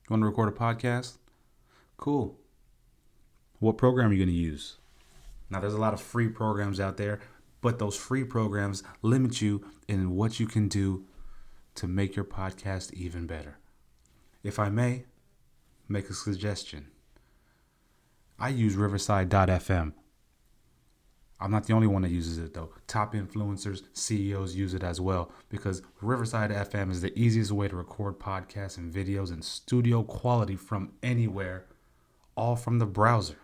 You want to record a podcast? Cool. What program are you going to use? Now, there's a lot of free programs out there, but those free programs limit you in what you can do to make your podcast even better. If I may, make a suggestion. I use Riverside.fm. I'm not the only one that uses it though. Top influencers, CEOs use it as well because Riverside FM is the easiest way to record podcasts and videos in studio quality from anywhere, all from the browser.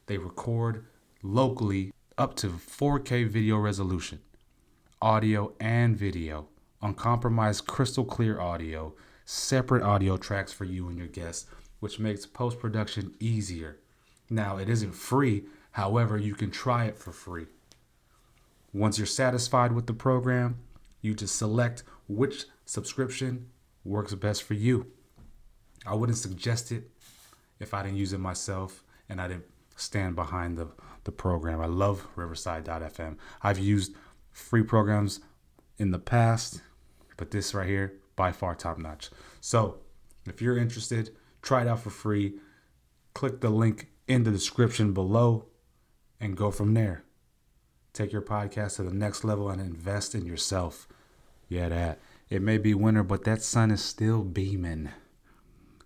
They record locally up to 4K video resolution, audio and video, uncompromised crystal clear audio, separate audio tracks for you and your guests, which makes post-production easier. Now, it isn't free. However, you can try it for free. Once you're satisfied with the program, you just select which subscription works best for you. I wouldn't suggest it if I didn't use it myself and I didn't stand behind the program. I love Riverside.fm. I've used free programs in the past, but this right here, by far top notch. So if you're interested, try it out for free. Click the link in the description below and go from there. Take your podcast to the next level and invest in yourself. YeahDat. It may be winter, but that sun is still beaming.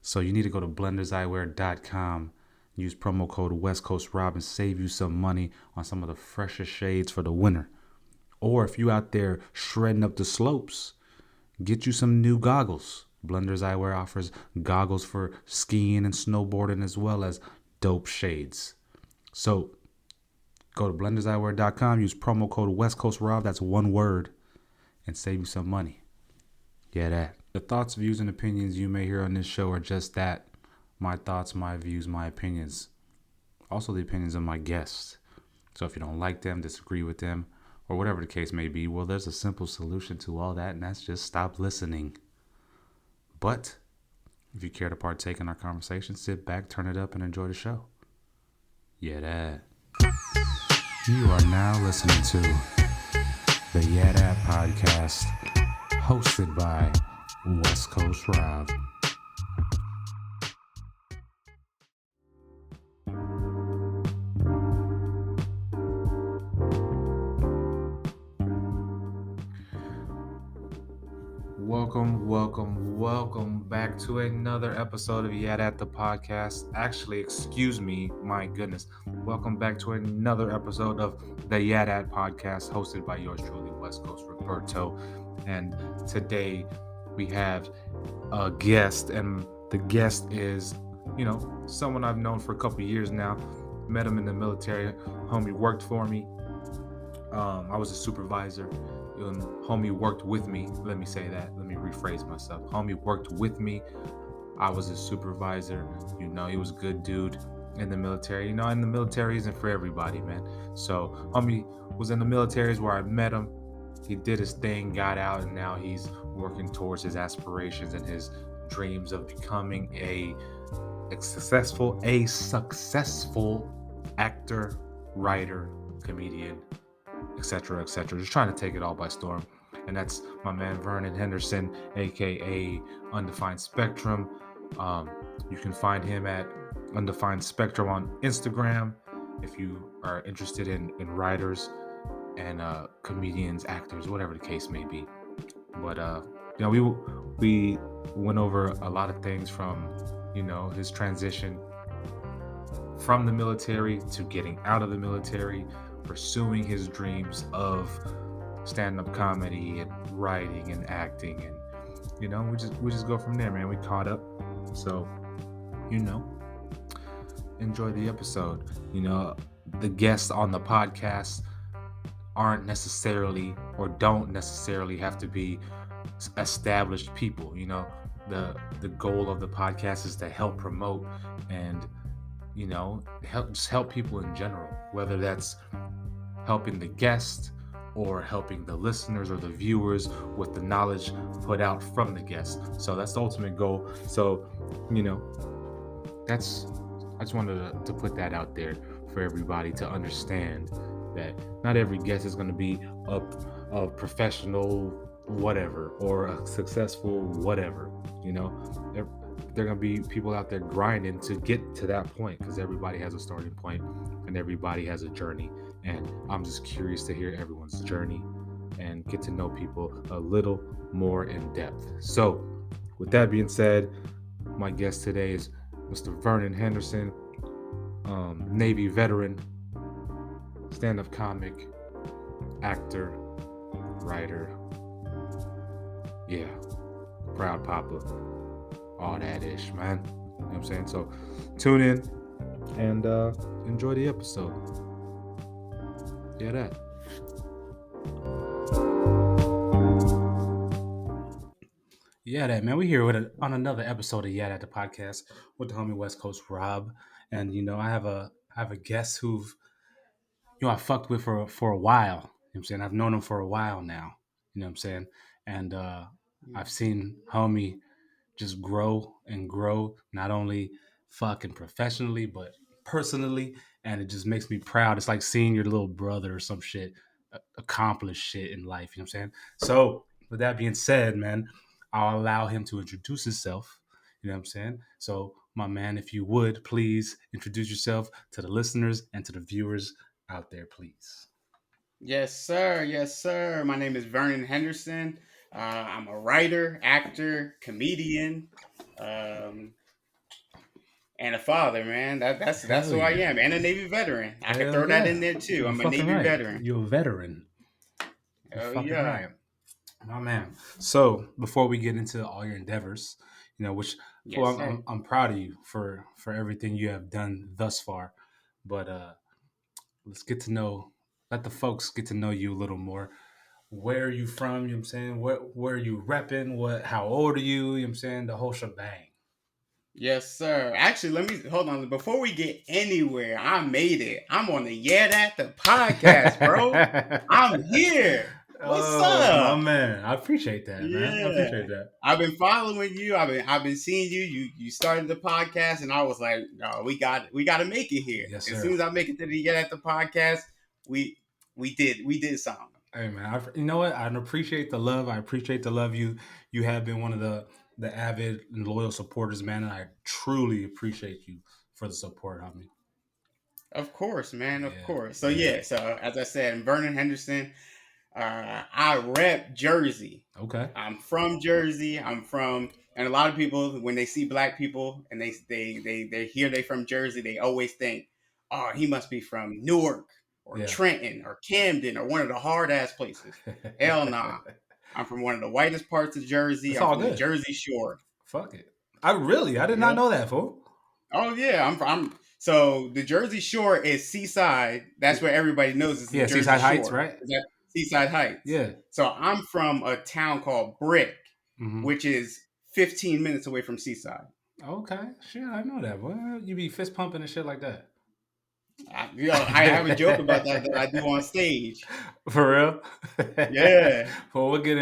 So you need to go to blenderseyewear.com. Use promo code WestcoastRob and save you some money on some of the freshest shades for the winter. Or if you out there shredding up the slopes, get you some new goggles. Blenders Eyewear offers goggles for skiing and snowboarding as well as dope shades. So go to blenderseyewear.com, use promo code WestcoastRob, that's one word, and save you some money. YeahDat. The thoughts, views, and opinions you may hear on this show are just that. My thoughts, my views, my opinions. Also the opinions of my guests. So if you don't like them, disagree with them, or whatever the case may be, well, there's a simple solution to all that, and that's just stop listening. But if you care to partake in our conversation, sit back, turn it up, and enjoy the show. YeahDat. You are now listening to the YeahDat podcast, hosted by Westcoast Rob. Welcome back to another episode of YeahDat the podcast. Actually, excuse me, my goodness. Welcome back to another episode of the YeahDat podcast, hosted by yours truly, West Coast Roberto. And today we have a guest, and the guest is, someone I've known for a couple of years now. Met him in the military. Homie worked for me. I was a supervisor. Homie worked with me. Let me say that. Let me rephrase myself. Homie worked with me. I was a supervisor. He was a good dude in the military. And the military isn't for everybody, man. So homie was in the military is where I met him. He did his thing, got out, and now he's working towards his aspirations and his dreams of becoming a successful actor, writer, comedian, etc., etc. Just trying to take it all by storm. And that's my man Vernon Henderson, aka Undefined Spectrum. You can find him at Undefined Spectrum on Instagram if you are interested in writers and comedians, actors, whatever the case may be. But we went over a lot of things from his transition from the military to getting out of the military, pursuing his dreams of stand-up comedy and writing and acting, and we just go from there, man. We caught up, so enjoy the episode. The guests on the podcast aren't necessarily or don't necessarily have to be established people. The goal of the podcast is to help promote and help people in general, whether that's helping the guest or helping the listeners or the viewers with the knowledge put out from the guest. So that's the ultimate goal. So, I just wanted to put that out there for everybody to understand that not every guest is going to be a professional whatever or a successful whatever. there are gonna be people out there grinding to get to that point, because everybody has a starting point and everybody has a journey. And I'm just curious to hear everyone's journey and get to know people a little more in depth. So, with that being said, my guest today is Mr. Vernon Henderson, Navy veteran, stand-up comic, actor, writer. Yeah, proud papa, all that ish, man. You know what I'm saying? So tune in and enjoy the episode. YeahDat. YeahDat, man. We here on another episode of YeahDat the podcast with the homie Westcoast Rob, and I have a guest who've I fucked with for a while. You know what I'm saying? I've known him for a while now. You know what I'm saying? And I've seen homie just grow and grow, not only fucking professionally, but personally. And it just makes me proud. It's like seeing your little brother or some shit accomplish shit in life. You know what I'm saying? So, with that being said, man, I'll allow him to introduce himself. You know what I'm saying? So, my man, if you would, please introduce yourself to the listeners and to the viewers out there, please. Yes, sir. Yes, sir. My name is Vernon Henderson. I'm a writer, actor, comedian, um, and a father. Man, that's Hell who I yeah. am, and a Navy veteran. I could Hell throw that yeah. in there too. You're I'm a fucking Navy right. veteran. You're a veteran. You're Oh fucking yeah. right. My man. So before we get into all your endeavors, which Yes, well, sir. I'm proud of you for everything you have done thus far. But let's get to know, let the folks get to know you a little more. Where are you from? You know what I'm saying? Where are you repping? How old are you? You know what I'm saying? The whole shebang. Yes, sir. Actually, let me hold on. Before we get anywhere, I made it. I'm on the YeahDat the podcast, bro. I'm here. What's Oh, my up? man. I appreciate that, man. I Yeah. appreciate that. I've been following you. I've been seeing you. You started the podcast and I was like, no, we got to make it here. Yes, As soon sir. as I make it to the Get at the podcast, we we did something. Hey man, you know what? I appreciate the love. I appreciate the love you have been one of the avid and loyal supporters, man, and I truly appreciate you for the support, homie. Of course, man, of Yeah, course. So yeah. yeah, so as I said, I'm Vernon Henderson. I rep Jersey. Okay. I'm from Jersey. And a lot of people when they see black people and they hear they from Jersey, they always think, oh, he must be from Newark or Yeah. Trenton or Camden or one of the hard ass places. Hell nah. I'm from one of the whitest parts of Jersey. It's I'm all from the good. Jersey Shore. Fuck it. I did not Yep. know that, fool. Oh yeah, I'm so the Jersey Shore is seaside. That's where everybody knows it's the Yeah, Jersey Seaside Heights, Shore. right? Is that Seaside Heights? Yeah. So I'm from a town called Brick, Mm-hmm. which is 15 minutes away from Seaside. Okay. Shit, I know that. Well, you be fist pumping and shit like that. I have a joke about that I do on stage. For real? Yeah, Well, we'll get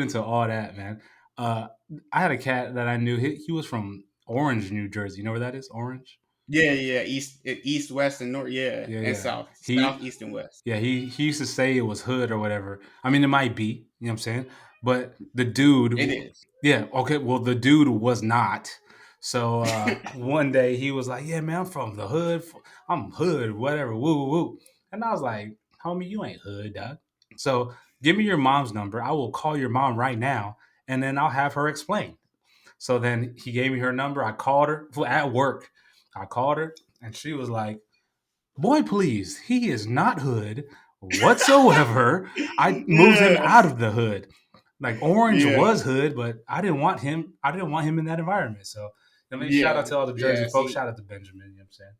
into all that, man. Uh, I had a cat that I knew. He was from Orange, New Jersey. You know where that is? Orange. yeah, yeah. East, west, and north. Yeah, Yeah, and yeah. south, He, south, east, and west. yeah, he used to say it was hood or whatever. I mean, it might be. You know what I'm saying? But the dude, It is. yeah, okay. Well, the dude was not. So one day he was like, "Yeah, man, I'm from the hood. I'm hood, whatever, woo, woo, woo." And I was like, "Homie, you ain't hood, dog. So give me your mom's number. I will call your mom right now, and then I'll have her explain." So then he gave me her number. I called her at work. I called her, and she was like, "Boy, please, he is not hood whatsoever. I moved him Yeah, out of the hood. Like Orange yeah, was hood, but I didn't want him. I didn't want him in that environment. So, I mean, shout out yeah, to all the Jersey yeah. folks. See, Shout out to Benjamin. You know what I'm saying?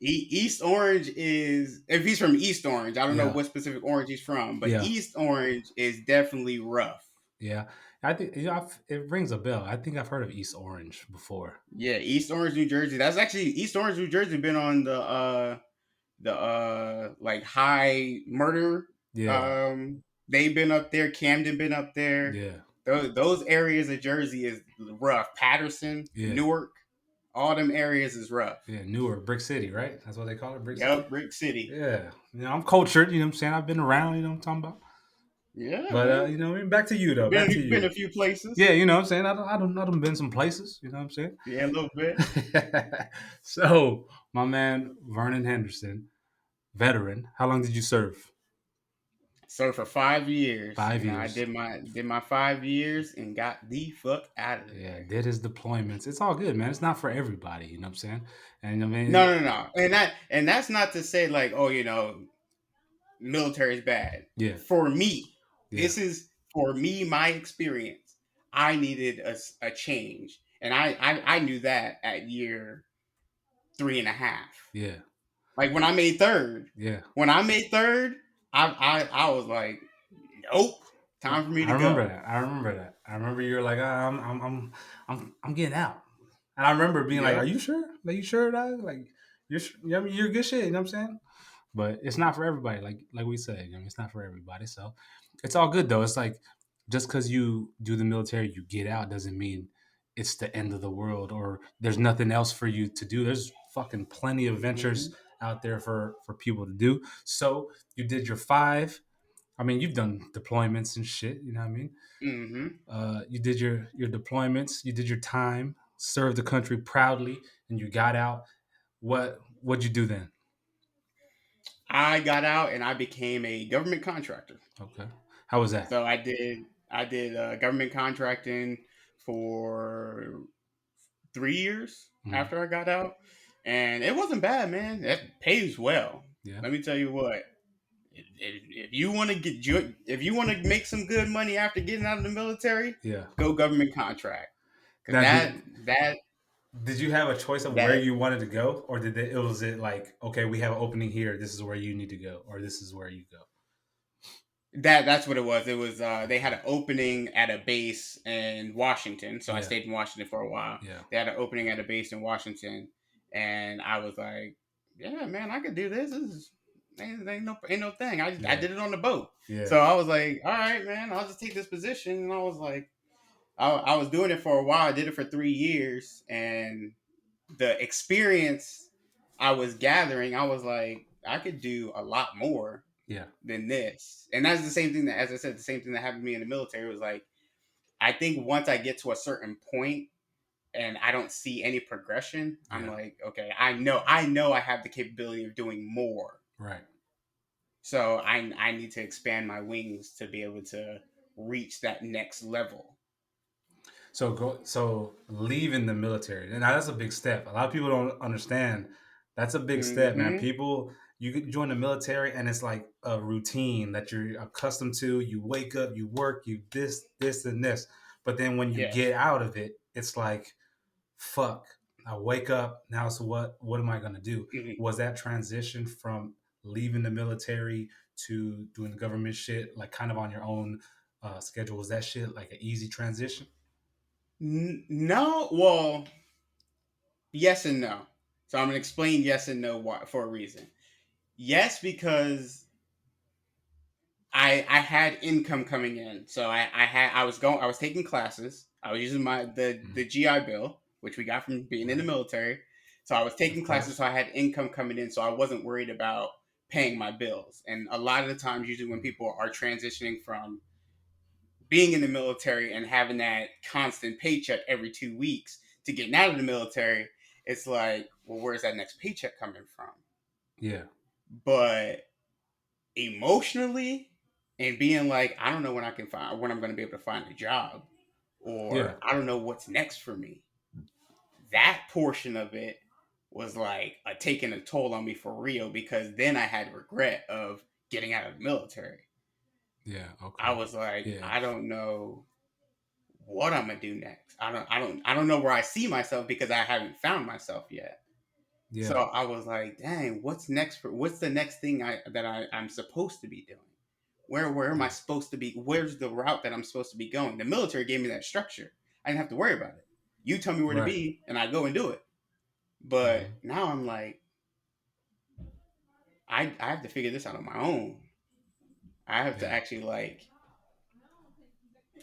East Orange is if he's from East Orange, I don't know Yeah, what specific orange he's from, but yeah, East Orange is definitely rough. yeah. I think it rings a bell. I think I've heard of East Orange before. Yeah, East Orange, New Jersey. That's actually East Orange, New Jersey. Been on the like high murder. Yeah, Um, they've been up there. Camden been up there. yeah, Those areas of Jersey is rough. Patterson, yeah, Newark, all them areas is rough. yeah. Newer Brick City, right? That's what they call it, Brick City. Yep, Brick City. Yeah, I'm cultured. You know what I'm saying? I've been around. You know what I'm talking about? Yeah, But man. back to you though. Back to Been you. a few places. Yeah, you know what I'm saying. I don't been some places. You know what I'm Yeah, a little bit. saying. So my man Vernon Henderson, veteran. How long did you serve? So for 5 years, 5 years. did my 5 years and got the fuck out of Yeah, there. did his deployments. It's all good, man. It's not for everybody. You know what I'm saying? And I No, mean, no, no, and that's not to say like, oh, military is bad. yeah, For me, yeah, this is for me my experience. I needed a change, and I knew that at year three and a half. yeah, Like when I made third, yeah. when I made third, I was like, nope, time for me I to remember go. that. I remember that. I remember you were like, I'm getting out. And I remember being like, "Are Yep. you sure? Are you sure, dog? Like, I mean, you're good shit." You know what I'm saying? But it's not for everybody. Like we said, it's not for everybody. So it's all good though. It's like just because you do the military, you get out doesn't mean it's the end of the world or there's nothing else for you to do. There's fucking plenty of ventures Hmm. out there for people to do. So you did your 5. I mean, you've done deployments and shit. You know what I mean? Hmm. You did your deployments. You did your time. Served the country proudly, and you got out. What'd you do then? I got out and I became a government contractor. Okay, how was that? So I did government contracting for 3 years Mm, after I got out, and it wasn't bad, man. It pays well. yeah, Let me tell you what. If you want to if you want to make some good money after getting out of the military, yeah. go government contract because Now, did you have a choice of where that you wanted to go, or was it like, okay, we have an opening here. This is where you need to go, or this is where you go? that's what it was. It was they had an opening at a base in Washington, so I Yeah, stayed in Washington for a while. yeah, They had an opening at a base in Washington, and I was like, "Yeah, man, I could do this. This is ain't no thing. I yeah, did it on the boat." yeah, So I was like, "All right, man, I'll just take this position." And I was like, I was doing it for a while. I did it for 3 years, and the experience I was gathering, I was like, I could do a lot more yeah, than this. And that's the same thing that, as I said, the same thing that happened to me in the military was like, I think once I get to a certain point and I don't see any progression, I'm yeah. like, okay, I know I have the capability of doing more. Right. So I need to expand my wings to be able to reach that next level. So leaving the military, and that's a big step. A lot of people don't understand. That's a big step, man. Mm-hmm. People, you could join the military, and it's like a routine that you're accustomed to. You wake up, you work, you this, and this. But then when you get Yes. out of it, it's like, fuck. I wake up now. So what am I gonna do? Mm-hmm. Was that transition from leaving the military to doing government shit, like kind of on your own schedule? Was that shit like an easy transition? No, well, yes and no. So I'm gonna explain yes and no why, for a reason. Yes, because I had income coming in, so I was taking classes. I was using the Mhm. GI Bill, which we got from being in the Right. military. So I was Of taking classes, course. so I had income coming in, so I wasn't worried about paying my bills. And a lot of the times, usually when Mm. people are transitioning from being in the military and having that constant paycheck every 2 weeks to getting out of the military, it's like, well, where's that next paycheck coming from? Yeah. But emotionally and being like, I don't know when I can find when I'm going to be able to find a job, Yeah. or I don't know what's next for me. That portion of it was like taking a toll on me for real because then I had regret of getting out of the military. Yeah. I Okay. was like, Yeah. I don't know what I'm gonna do next. I don't know where I see myself because I haven't found myself yet. So Yeah. I was like, dang, what's the next thing I'm supposed to be doing? Where am I Yeah. supposed to be? Where's the route that I'm supposed to be going? The military gave me that structure. I didn't have to worry about it. You tell me where to Right. be and I go and do it. But Hmm. now I'm like, I have to figure this out on my own. I have to Yeah. actually like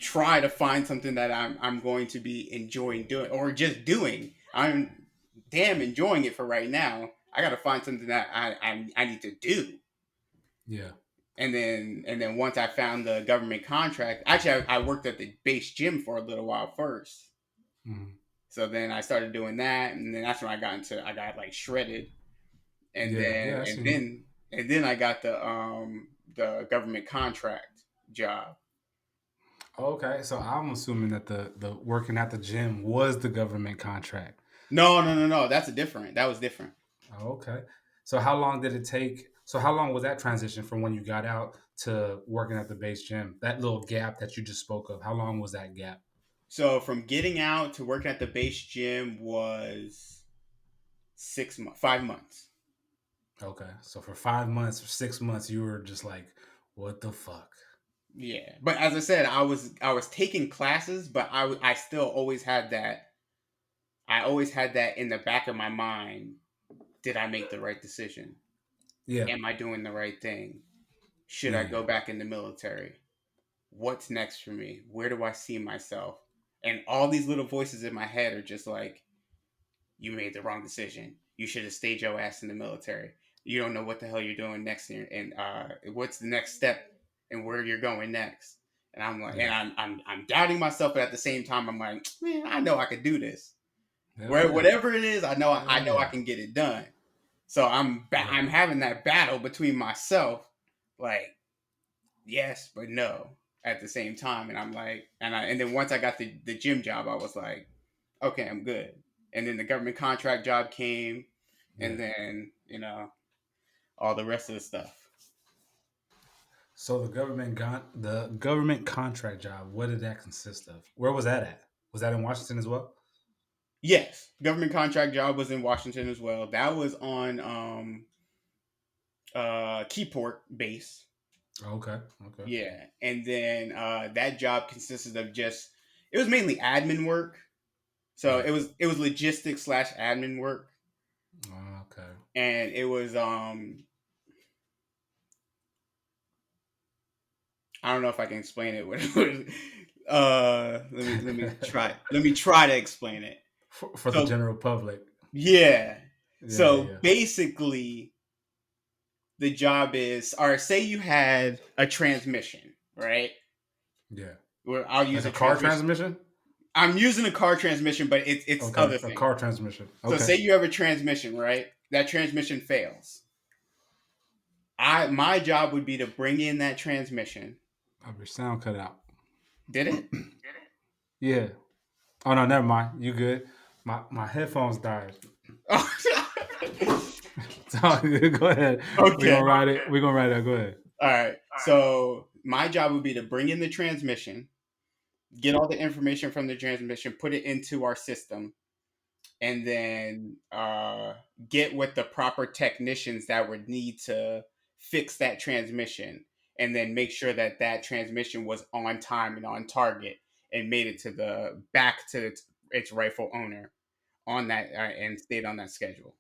try to find something that I'm going to be enjoying doing or just doing. I'm damn enjoying it for right now. I got to find something that I need to do. Yeah. and then once I found the government contract, actually I worked at the base gym for a little while first. Mhm. So then I started doing that, and then that's when I got like shredded, and Yeah, then yeah, I and seen. then and then I got the government contract job. Okay, so I'm assuming that the working at the gym was the government contract. No, no, no, no. That was different. Okay. So how long did it take? So how long was that transition from when you got out to working at the base gym? That little gap that you just spoke of. How long was that gap? So from getting out to working at the base gym was 6 months, 5 months. Okay. So for 5 months or 6 months, you were just like, what the fuck? Yeah, but as I said, I was taking classes, but I still always had that. I always had that in the back of my mind. Did I make the right decision? Yeah. Am I doing the right thing? Should Yeah. I Yeah. go back in the military? What's next for me? Where do I see myself? And all these little voices in my head are just like, you made the wrong decision. You should have stayed your ass in the military. You don't know what the hell you're doing next, and what's the next step, and where you're going next. And I'm like, and Yeah. I'm doubting myself, but at the same time, I'm like, man, I know I could do this. Hell Where yeah. whatever it is, I Hell know I yeah. can get it done. So Yeah. I'm having that battle between myself, like yes but no at the same time, and I'm like, and then once I got the gym job, I was like, okay, I'm good. And then the government contract job came, Yeah. and then all the rest of the stuff. So the government contract job, what did that consist of? Where was that at? Was that in Washington as well? Yes, government contract job was in Washington as well. That was on Keyport base. Okay. Okay. Yeah, and then that job consisted of just, it was mainly admin work. So Yeah. it was logistics slash admin work, Okay. and it was I don't know if I can explain it. Let me try to explain it. For the So general public. yeah, Yeah. Yeah. so Yeah. basically the job is, or say you had a transmission, right? Yeah. Where I'll Like use a a car transmission. transmission? I'm using a car transmission, but it's Okay. other A things. car transmission. So Okay. say you have a transmission, right? That transmission fails. My job would be to bring in that transmission. Have your sound cut out. Did it? Yeah. Oh no, never mind. You good. My headphones died. So go ahead. We're Okay. gonna ride it. We're gonna ride it. Go ahead. All right. So my job would be to bring in the transmission, get all the information from the transmission, put it into our system, and then get with the proper technicians that would need to fix that transmission, and then make sure that that transmission was on time and on target and made it to the back to its rightful owner on that, and stayed on that schedule.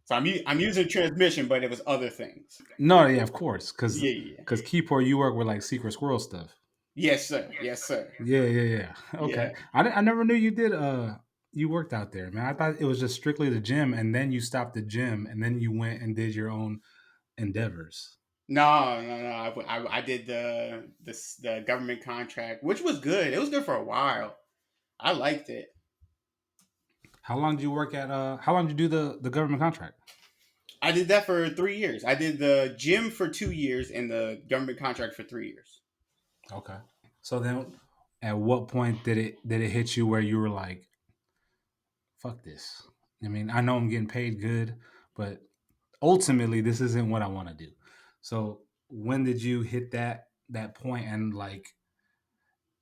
So I'm using transmission, but it was other things. No, yeah, of course, because Yeah, yeah, because Keyport, you work with like secret squirrel stuff. yes, sir. Yes, sir. Yeah, yeah, yeah. Yeah. Okay, I never knew you did. You worked out there, man. I thought it was just strictly the gym, and then you stopped the gym, and then you went and did your own endeavors. No, no, no. I did the government contract, which was good. It was good for a while. I liked it. How long did you work at? How long did you do the government contract? I did that for 3 years. I did the gym for 2 years and the government contract for 3 years. Okay. So then, at what point did it hit you where you were like, "Fuck this"? I mean, I know I'm getting paid good, but ultimately, this isn't what I want to do. So when did you hit that point, and like,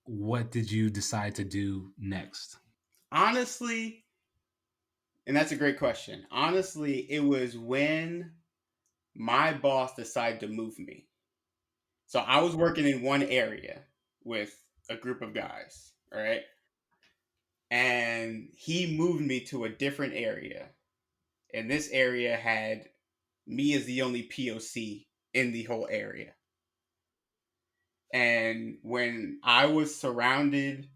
what did you decide to do next? Honestly, and that's a great question. Honestly, it was when my boss decided to move me. So I was working in one area with a group of guys, all right? And he moved me to a different area. And this area had me as the only POC in the whole area. And when I was surrounded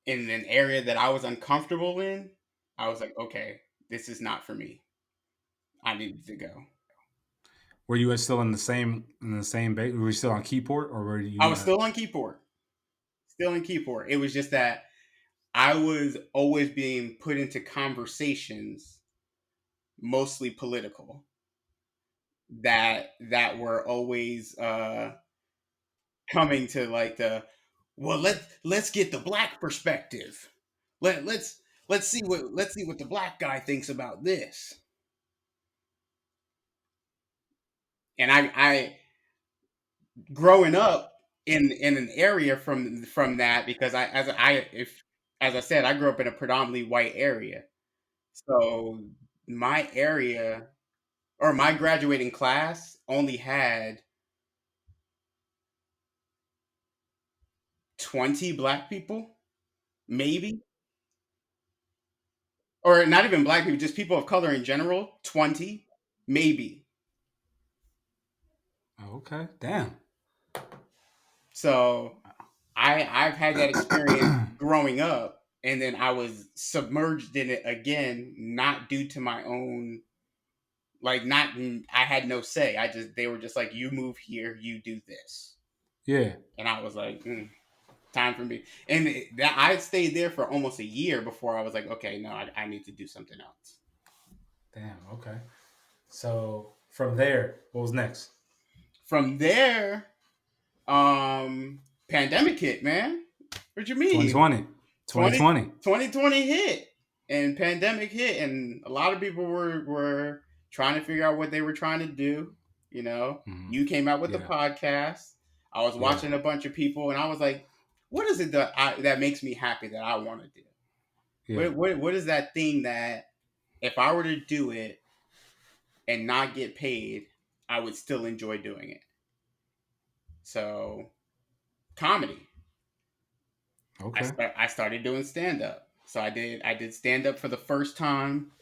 in an area that I was uncomfortable in, I was like, okay, this is not for me. I needed to go. Were you still in the same base? Were you still on Keyport, or were I you? was still on keyboard, still in keyboard. It was just that I was always being put into conversations, mostly political, that were always coming to like the well, let's get the black perspective. Let's see what the black guy thinks about this. And I growing up in an area from that because as I said, I grew up in a predominantly white area. So my area or my graduating class only had 20 black people, maybe. Or not even black people, just people of color in general, 20, maybe. Oh, okay, damn. So I've had that experience growing up, and then I was submerged in it again, not due to my own like not I had no say. I just they were just like you move here, you do this, Yeah. and I was like, time for me. And that I stayed there for almost a year before I was like, okay, no, I need to do something else. Damn. Okay. So from there, what was next? From there, pandemic hit, man. What you mean? 2020. 20 2020. 2020 hit and pandemic hit and a lot of people were trying to figure out what they were trying to do. You know, Hmm. you came out with the Yeah. podcast. I was Yeah. watching a bunch of people and I was like, what is it that makes me happy that I want to do? Yeah. What is that thing that if I were to do it and not get paid, I would still enjoy doing it? So, comedy. Okay. I started doing stand up. So I did stand up for the first time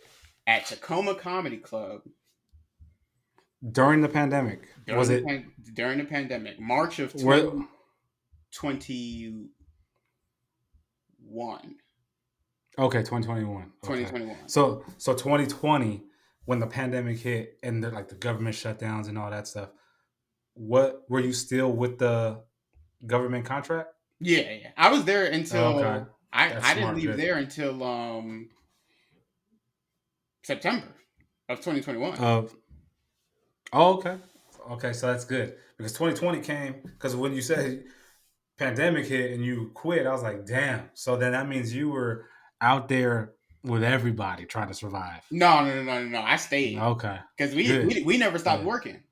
at Tacoma Comedy Club During the pandemic, was it? during the pandemic, March of Where? 2021. Okay, 2021. Okay. 2021. So 2020, when the pandemic hit and like the government shutdowns and all that stuff, what were you still with the government contract? Yeah, yeah. I was there Oh, okay. until That's I didn't smart. leave Good. there until September of 2021. Oh, okay. Okay, so that's good because 2020 came because when you said pandemic hit and you quit, I was like, damn. So then that means you were out there with everybody trying to survive. No. I stayed Okay, because good. we never stopped Yeah, working.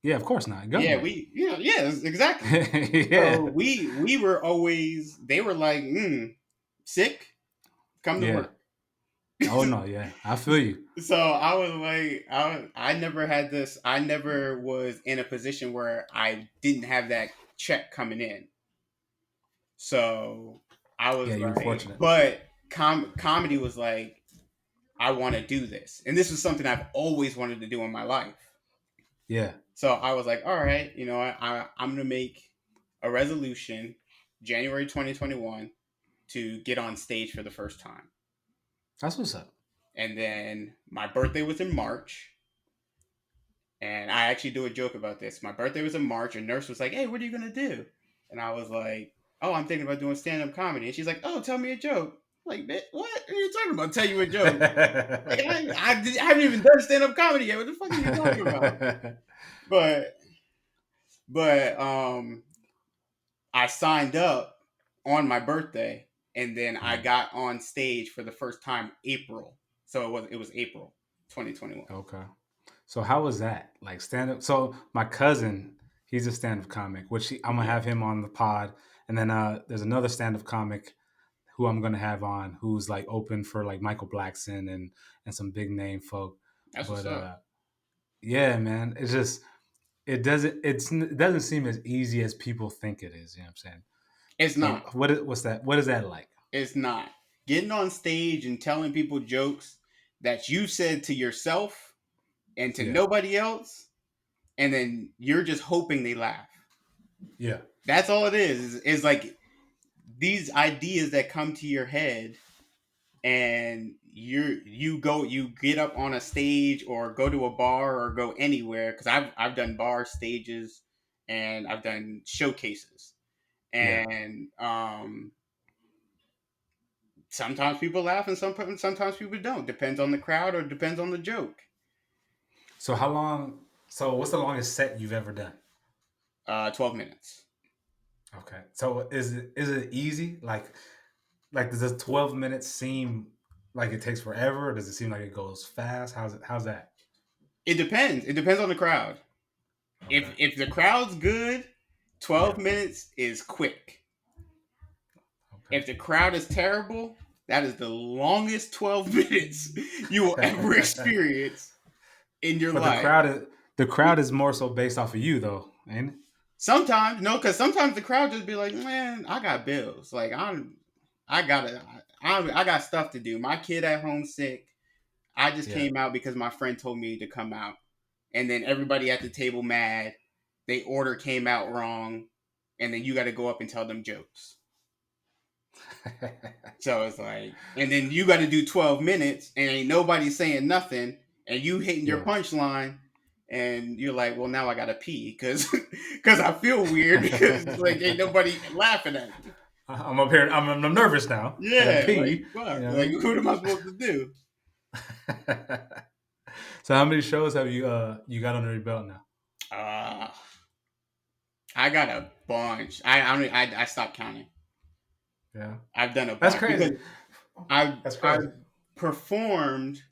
yeah. Of course not. Yeah, Government. exactly. So Yeah, we were always they were like, sick, come to yeah. work. Oh no, yeah. I feel you. So I was like, I never had this. I never was in a position where I didn't have that check coming in. So I was Yeah, you were like, fortunate. but comedy was like, I want to do this, and this was something I've always wanted to do in my life. Yeah, So I was like, all right, I'm gonna make a resolution, January 2021, to get on stage for the first time. that's what's up. And then my birthday was in March. And I actually do a joke about this. My birthday was in March. A nurse was like, "Hey, what are you gonna do?" And I was like, "Oh, I'm thinking about doing stand-up comedy." And she's like, "Oh, tell me a joke." I'm like, "Bitch, what are you talking about? Tell you a joke? Like, I haven't even done stand-up comedy yet. What the fuck are you talking about?" But but I signed up on my birthday, and then I Mm, got on stage for the first time April. So it was April 2021. okay. So how was that? Like stand up. So my cousin, he's a stand up comic, which I'm gonna Yeah, have him on the pod. And then there's another stand up comic who I'm gonna have on who's like open for like Michael Blackson and some big name folk. that's what's But up. yeah, man, it's just it doesn't seem as easy as people think it is. You know what I'm saying? It's So not. what's that? What is that like? It's not. Getting on stage and telling people jokes that you said to yourself and to Yeah, nobody else, and then you're just hoping they laugh. yeah, That's all it is like these ideas that come to your head and you get up on a stage or go to a bar or go anywhere, because I've done bar stages and I've done showcases, Yeah. and sometimes people laugh and sometimes people don't. Depends on the crowd or depends on the joke. So how long? So what's the longest set you've ever done? 12 minutes. Okay. So is it easy? Like does the 12 minutes seem like it takes forever, or does it seem like it goes fast? How's that? It depends on the crowd. Okay. If the crowd's good, 12 Yeah. minutes is quick. Okay. If the crowd is terrible, that is the longest 12 minutes you will ever experience in your But the life. crowd is more so based off of you though, ain't it? Sometimes, no, because sometimes the crowd just be like, "Man, I got bills. Like I gotta, I got stuff to do. My kid at home sick. I just Yeah. came out because my friend told me to come out, and then everybody at the table mad. They order came out wrong, and then you got to go up and tell them jokes. So it's like, and then you got to do 12 minutes, and ain't nobody saying nothing, and you hitting your Yeah. punchline, and you're like, well, now I gotta pee because I feel weird because like ain't nobody laughing at me. I'm up here. I'm nervous now. I got to Yeah, like pee. You fuck, know like what what am I supposed to do? I mean? So how many shows have you got under your belt now? Uh I got a bunch. I stopped counting. Yeah. I've done a That's bunch because crazy. That's crazy. I've performed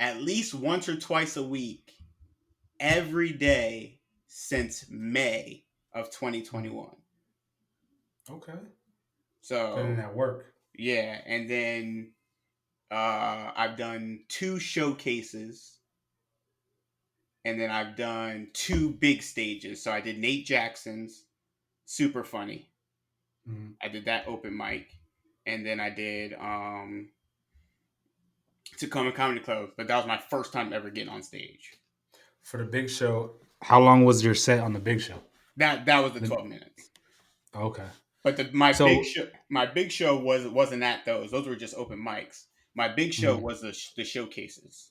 at least once or twice a week every day since May of Mm. 2021. Okay. Putting in So that work. yeah, and then I've done two showcases, and then I've done two big stages. So I did Nate Jackson's, super funny. Mm. I did that open mic, and then I did Tacoma Comedy Club, but that was my first time ever getting on stage. For the big show, how long was your set on the big show? That was the The- 12 minutes. okay. But So, my big show wasn't at those. Those were just open mics. My big show mm, was the showcases.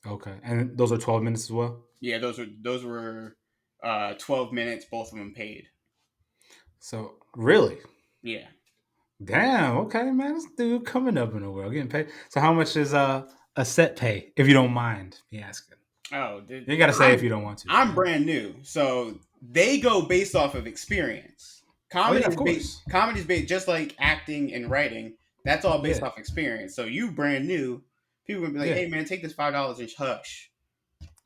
okay, and those are 12 minutes as well. Yeah, those were 12 minutes, both of them paid. So really, Yeah. damn. Okay, man, this dude coming up in the world, getting paid. So how much is a set pay, if you don't mind me asking? Oh, dude, You gotta say if you don't want to. I'm You know? brand new, so they go based off of experience. Oh yeah, of course. Comedy is based just like acting and writing. That's all based Yeah, off experience. So you brand new, people would be like, yeah. "Hey man, take this $5 and hush."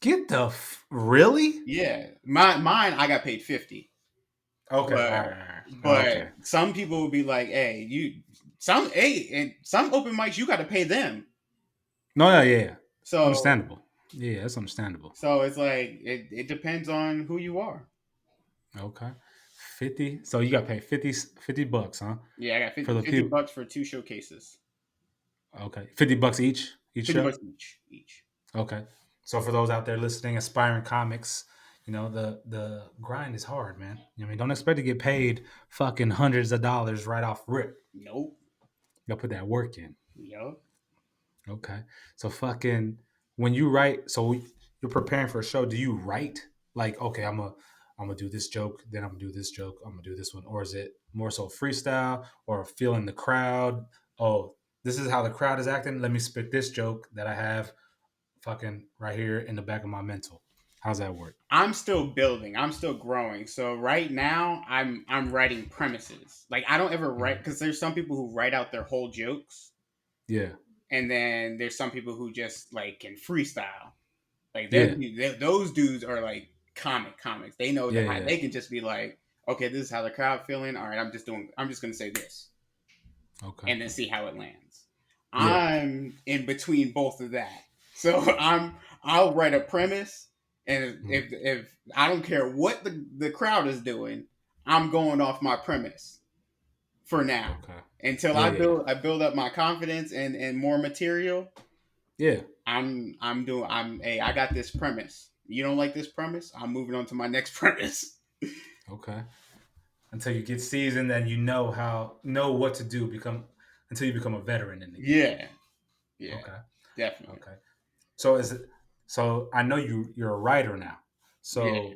Get the really? Yeah, mine I got paid 50, Okay, all but right, all right. but Okay. some people would be like, "Hey, and some open mics you got to pay them." No, yeah, yeah, yeah. So Understandable. Yeah, that's understandable. so it's like it depends on who you are. Okay. 50. So you got paid 50 bucks, huh? Yeah, I got For 50, the 50 people. bucks for two showcases. Okay. 50 bucks each 50 show? bucks each. Okay. So for those out there listening, aspiring comics, the grind is hard, man. I mean, don't expect to get paid fucking hundreds of dollars right off rip. Nope. You gotta put that work in. Yup. Okay. So fucking when you write, so you're preparing for a show, do you write like, okay, I'm gonna do this joke, then I'm gonna do this joke, I'm gonna do this one, or is it more so freestyle or feeling the crowd? Oh, this is how the crowd is acting. Let me spit this joke that I have fucking right here in the back of my mental. How's that work? I'm still building. I'm still growing. So right now I'm writing premises. Like I don't ever write, Mhm. because there's some people who write out their whole jokes, Yeah, and then there's some people who just like can freestyle. Like yeah, those dudes are like comics. They know yeah, that yeah. they can just be like, okay, this is how the crowd feeling. All right, I'm just gonna say this, Okay. and then see how it lands. Yeah. I'm in between both of that. So I'll write a premise, and Mhm. if I don't care what the crowd is doing, I'm going off my premise for now Okay. until Yeah, yeah, yeah. I build up my confidence and more material. Yeah. I got this premise. You don't like this premise? I'm moving on to my next premise. Okay. Until you get seasoned and you know what to do, become until you become a veteran in the game. Yeah, yeah, Okay. definitely. Okay. So is it? So I know you're a writer now. Yeah. So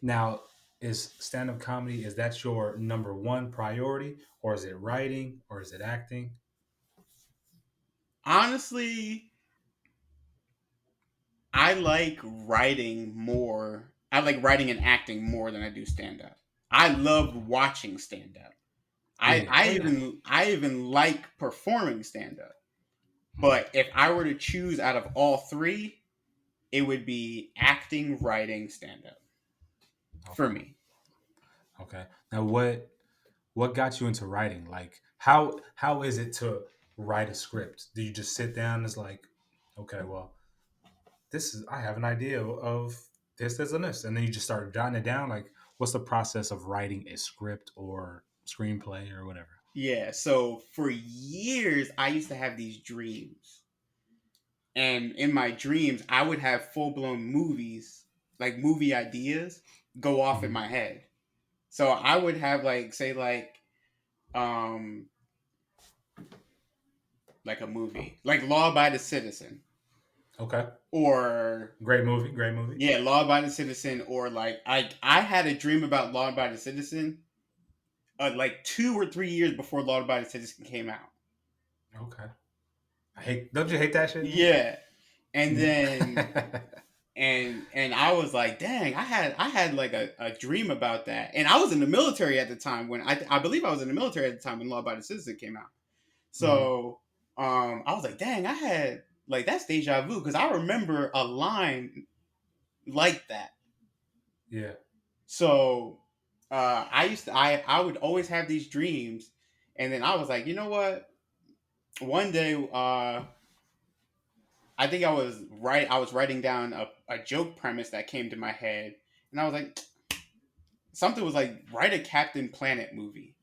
now is stand up comedy, is that your number one priority, or is it writing, or is it acting? Honestly, I like writing more. I like writing and acting more than I do stand up. I love Okay. watching stand up. Yeah. I Yeah. I Oh yeah. even I even like performing stand up. Mhm. But if I were to choose out of all three, it would be acting, writing, stand up for Okay. me. Okay. Now what got you into writing? Like how is it to write a script? Do you just sit down and it's like, okay, well, this is I have an idea of this and this, and then you just start jotting it down? Like, what's the process of writing a script or screenplay or whatever? Yeah, so for years I used to have these dreams. And in my dreams, I would have full blown movies, like movie ideas, go off in Hmm. my head. So I would have like say um like a movie, like Law Abiding Citizen, Okay. or Great movie. Great movie. yeah, Law Abiding Citizen, or like I had a dream about Law Abiding Citizen, like 2 or 3 years before Law Abiding Citizen came out. Okay. I hate. Don't you hate that shit, man? Yeah, and then Yeah. and I was like, dang, I had like a dream about that, and I was in the military at the time when I believe I was in the military at the time when Law Abiding Citizen came out. Hmm. So I was like, dang, I had like that's deja vu because I remember a line like that. Yeah. So I would always have these dreams, and then I was like, you know what? One day, I think I was writing down a joke premise that came to my head, and I was like, something was like, write a Captain Planet movie,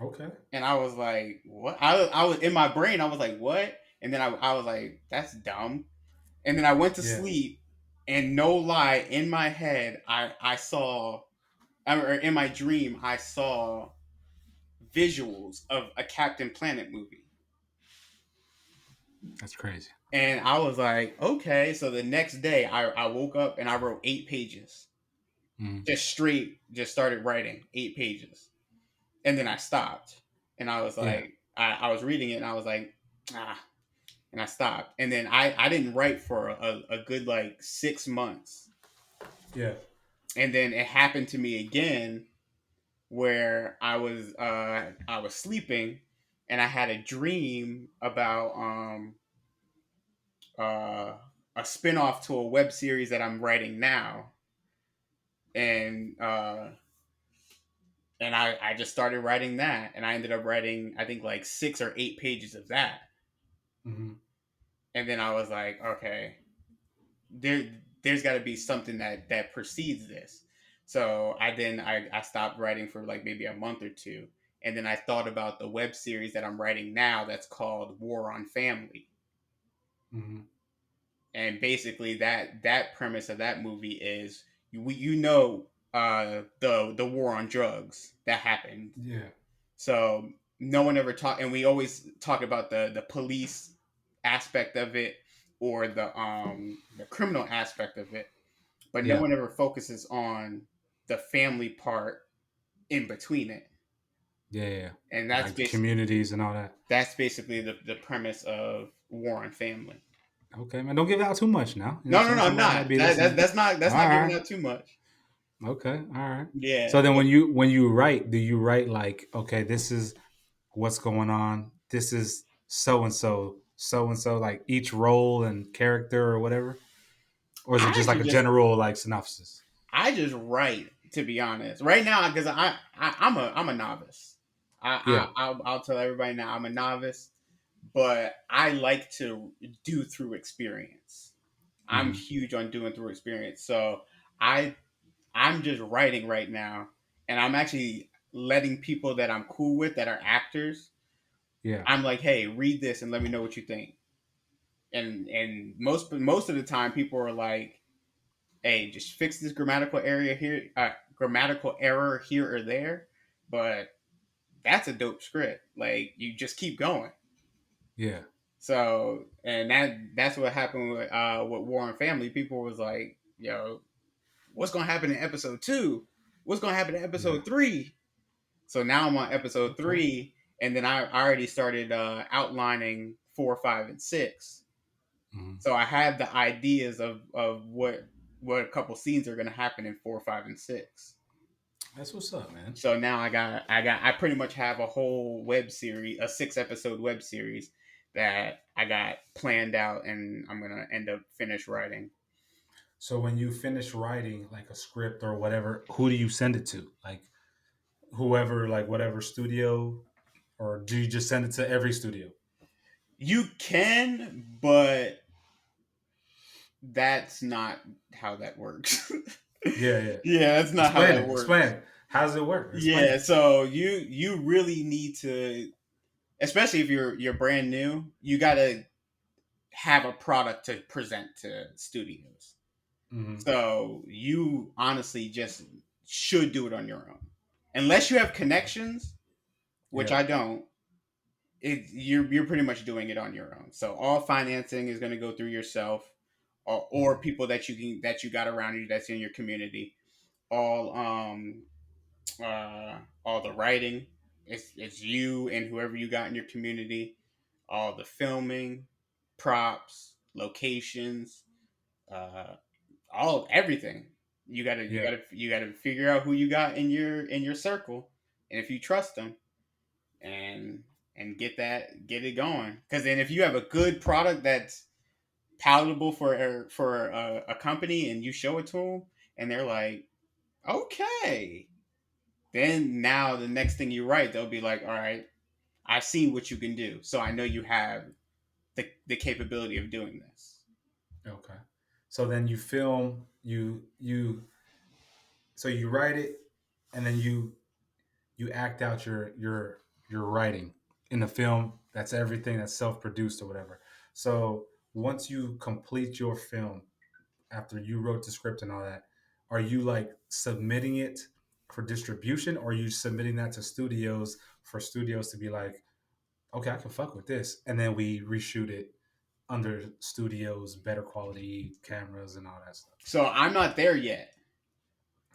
Okay. and I was like, what? I was in my brain, I was like, what? And then I was like, that's dumb. And then I went to Yeah. sleep, and no lie, in my head, I saw, or in my dream, I saw visuals of a Captain Planet movie. That's crazy. And I was like, okay. So the next day, I woke up and I wrote 8 pages. Hmm. Just straight, just started writing 8 pages. And then I stopped. And I was Yeah. like, I was reading it and I was like, ah. And I stopped. And then I didn't write for a good like 6 months. Yeah. And then it happened to me again where I was sleeping and I had a dream about uh a spinoff to a web series that I'm writing now, and I just started writing that, and I ended up writing I think like 6 or 8 pages of that, Hmm. and then I was like, okay, there's got to be something that precedes this. So I stopped writing for like maybe a month or two, and then I thought about the web series that I'm writing now that's called War on Family, Hmm. and basically that premise of that movie is you know the war on drugs that happened. Yeah. So no one ever talk, and we always talk about the police aspect of it or the criminal aspect of it, but no Yeah. one ever focuses on the family part in between it. Yeah. Yeah. And Like the communities and all that. that's basically the premise of War on Family. Okay, man. Don't give out too much now. You know what I'm No, no, saying? no, I'm Somebody not. might be listening. That's All not giving right. out too much. Okay. All right. Yeah, So then but when you write, do you write like, okay, this is what's going on. This is so and so, like each role and character or whatever, or is it I just like actually a just general like synopsis? I just write, to be honest right now, because I'm a novice. Yeah. I'll tell everybody now I'm a novice, but I like to do through experience. I'm Hmm. huge on doing through experience, so I I'm just writing right now, and I'm actually letting people that I'm cool with that are actors. Yeah. I'm like, hey, read this and let me know what you think. And most of the time, people are like, hey, just fix this grammatical error here or there. But that's a dope script. Like you just keep going. Yeah. So and that's what happened with War and Family. People was like, yo, what's gonna happen in episode 2? What's gonna happen in Yeah. episode 3? So now I'm on episode Okay. 3, and then I already started outlining 4, 5, and 6. Hmm. So I have the ideas of what a couple scenes are gonna happen in 4, 5, and 6. That's what's up, man. So now I pretty much have a whole web series, a 6 episode web series that I got planned out, and I'm gonna end up finish writing. So when you finish writing like a script or whatever, who do you send it to? Like whoever, like whatever studio, or do you just send it to every studio? You can, but that's not how that works. Yeah, yeah. Yeah, that's not how Explain that it. Explain works. it. How does it work? Explain Yeah, it. so you really need to, especially if you're brand new, you got to have a product to present to studios. Hmm. So you honestly just should do it on your own, unless you have connections, which Yeah. I don't. You're pretty much doing it on your own. So all financing is going to go through yourself, or Hmm. people that you got around you that's in your community. All all the writing, it's you and whoever you got in your community. All the filming, props, locations, uh, all everything. Yeah. You gotta figure out who you got in your circle, and if you trust them, and get it going. Because then if you have a good product that's palatable for a company, and you show it to them, and they're like, okay, then now the next thing you write, they'll be like, all right, I've seen what you can do, so I know you have the capability of doing this. Okay. So then you film, so you write it, and then you act out your writing in the film. That's everything that's self-produced or whatever. So once you complete your film, after you wrote the script and all that, are you like submitting it for distribution, or are you submitting that to studios for studios to be like, okay, I can fuck with this, and then we reshoot it under studios, better quality cameras and all that stuff? So I'm not there yet.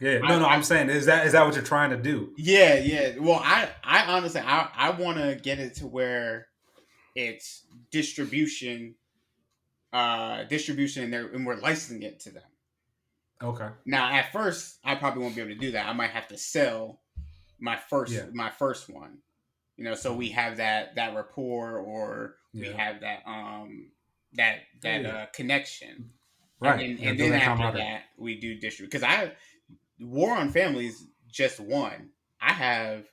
Yeah, I, no, no, I'm I saying, is that what you're trying to do? Yeah, yeah. Well, I honestly, I want to get it to where it's distribution, and we're licensing it to them. Okay. Now, at first, I probably won't be able to do that. I might have to sell Yeah. my first one. So we Mhm. have that rapport, or we Yeah. have Yeah. that Yeah. connection, Right. Yeah. and Build then that after camaraderie. that we do distribute. Because I War on Families just one. I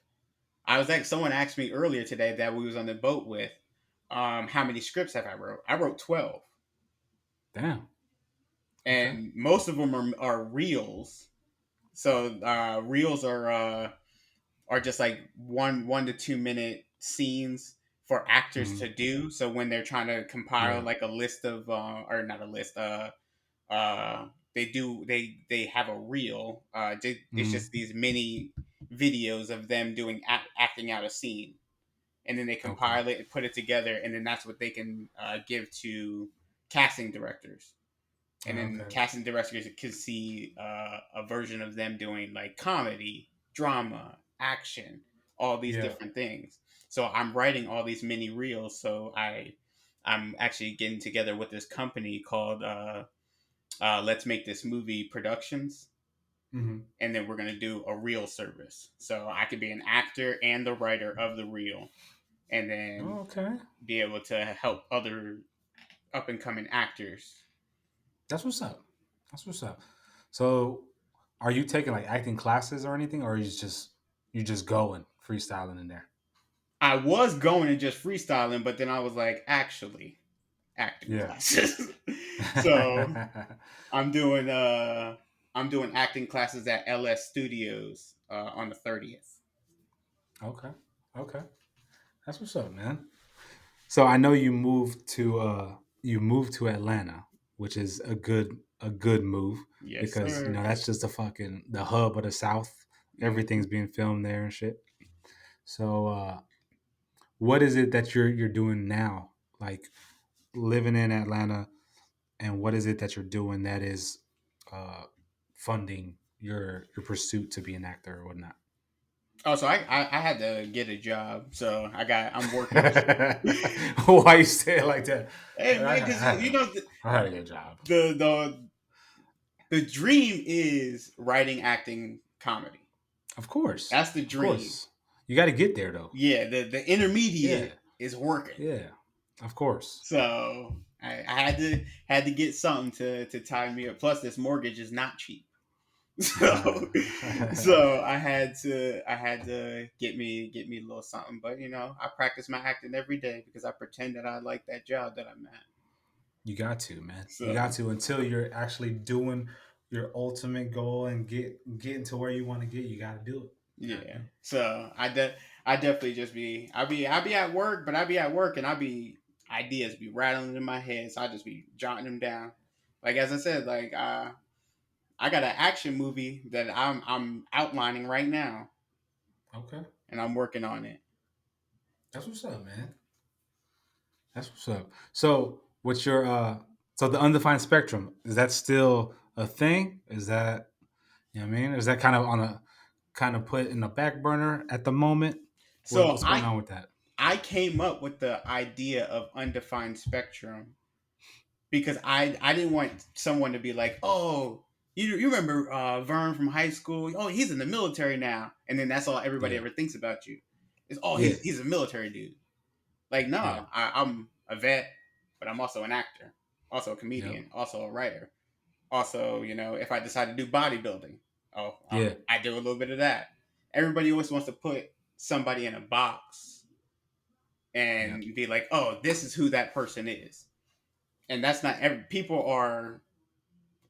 was like, someone asked me earlier today that we was on the boat with, how many scripts have I wrote? I wrote 12, Damn. Okay. and most of them are reels. So reels are just like 1 to 2 minute scenes for actors Hmm. to do. So when they're trying to compile Yeah. like a list of, or not a list, uh, they have a reel. It's Hmm. just these mini videos of them acting out a scene, and then they Okay. compile it and put it together, and then that's what they can give to casting directors, and then Okay. casting directors can see a version of them doing like comedy, drama, action, all these Yeah. different things. So I'm writing all these mini reels. So I'm actually getting together with this company called Let's Make This Movie Productions, Hmm. and then we're gonna do a reel service. So I could be an actor and the writer of the reel, and then Okay. be able to help other up and coming actors. That's what's up. That's what's up. So, are you taking like acting classes or anything, or you just going freestyling in there? I was going and just freestyling, but then I was like, actually, acting Yeah. classes. So I'm doing I'm doing acting classes at LS Studios on the 30th. Okay. Okay. That's what's up, man. So I know you moved to Atlanta, which is a good move Yes, because sir. that's just the hub of the South. Mm-hmm. Everything's being filmed there and shit. So, what is it that you're doing now? Like living in Atlanta, and what is it that you're doing that is uh, funding your pursuit to be an actor or whatnot? Oh, so I had to get a job, so I'm working. Why you say it like that? Hey man, because you know I had a good job. the the the dream is writing, acting, comedy. That's the Of dream. course. You got to get there though. Yeah, the intermediate Yeah, is working. yeah, of course. So I had to get something to tie me up. Plus, this mortgage is not cheap. So so I had to get me a little something. But I practice my acting every day because I pretend that I like that job that I'm at. You got to, man. You got So to until you're actually doing your ultimate goal and getting to where you want to get. You got to do it. You got to yeah. do it. So I definitely just I be at work, but I be at work and I be ideas be rattling in my head. So I just be jotting them down. Like as I said, like I got an action movie that I'm outlining right now Okay, and I'm working on it. that's what's up, man. That's what's up. So, what's your so the undefined spectrum, is that still a thing? Is that, you know what I mean? Is that kind of on a kind of put in the back burner at the moment? So What's going on with that? I came up with the idea of undefined spectrum because I didn't want someone to be like, oh, you remember Vern from high school? Oh, he's in the military now, and then that's all everybody Yeah, ever thinks about you is, oh, yeah, he's a military dude. Like, no, yeah, I'm a vet, but I'm also an actor, also a yep, comedian, also a writer. Also, if I decide to do bodybuilding, oh, yeah, I do a little bit of that. Everybody always wants to put somebody in a box yeah. and be like, oh, this is who that person is. And that's not every people are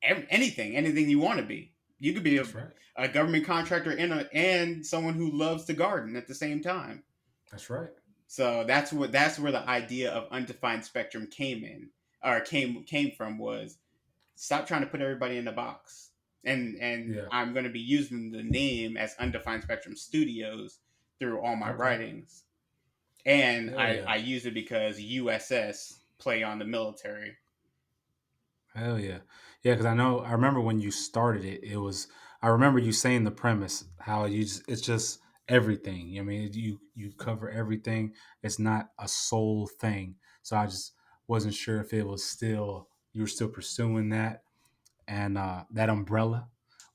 anything you want to be. You could be That's right. a government contractor and someone who loves to garden at the same time. That's right. So that's where the idea of undefined spectrum came in or came from was stop trying to put everybody in a box. And Yeah. I'm going to be using the name as Undefined Spectrum Studios through all my Okay. writings. And Hell I yeah. use it because USS play on the military. Hell yeah. Yeah, because I remember when you started it, it was, I remember you saying the premise, how it's just everything. I mean, you cover everything. It's not a sole thing. So I just wasn't sure if it was still, you were still pursuing that and that umbrella,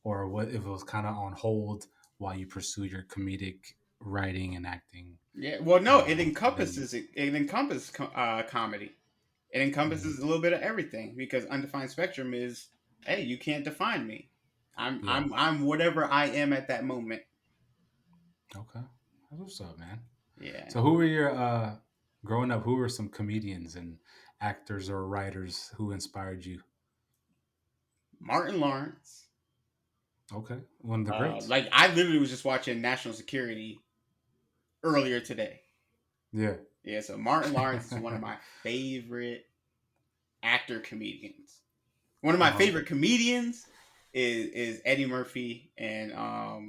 or what if it was kind of on hold while you pursue your comedic writing and acting Yeah, well, no, it vein. encompasses comedy. It Mhm. encompasses a little bit of everything because undefined spectrum is, hey, you can't define me. I'm Yeah. I'm I'm whatever I am at that moment. Okay. That's what's up, man. Yeah, So, who were your growing up? Who were some comedians and actors or writers who inspired you? Martin Lawrence. Okay, one of the greats. Like I literally was just watching National Security earlier today. Yeah. Yeah, so Martin Lawrence is one of my favorite actor comedians. One of Uh my huh. favorite comedians is Eddie Murphy and I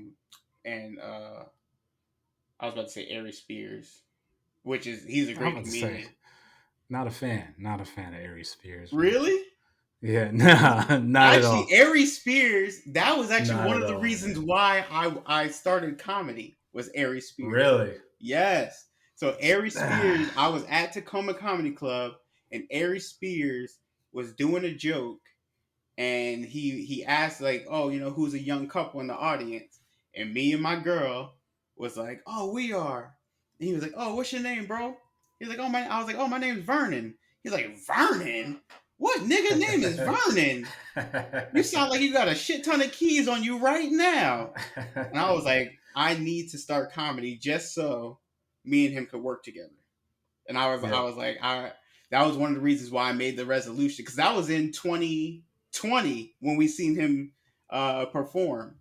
was about to say Ari Spears, which is he's a I'm great about to say, comedian. not a fan. Not a fan of Aries Spears, man. Really? Yeah, nah, not at Actually, all. Ari Spears, that was actually Not one at of the all, reasons man. why I started comedy was Ari Spears. Really? Yes. So Ari Spears, I was at Tacoma Comedy Club and Ari Spears was doing a joke and he asked like, "Oh, who's a young couple in the audience?" And me and my girl was like, "Oh, we are." And he was like, "Oh, what's your name, bro?" He's like, "Oh my," I was like, "Oh, my name's Vernon." He's like, "Vernon? What nigga name is Vernon? You sound like you got a shit ton of keys on you right now." And I was like, "I need to start comedy just so me and him could work together." And I yeah. was like, I that was one of the reasons why I made the resolution because that was in 2020 when we seen him perform.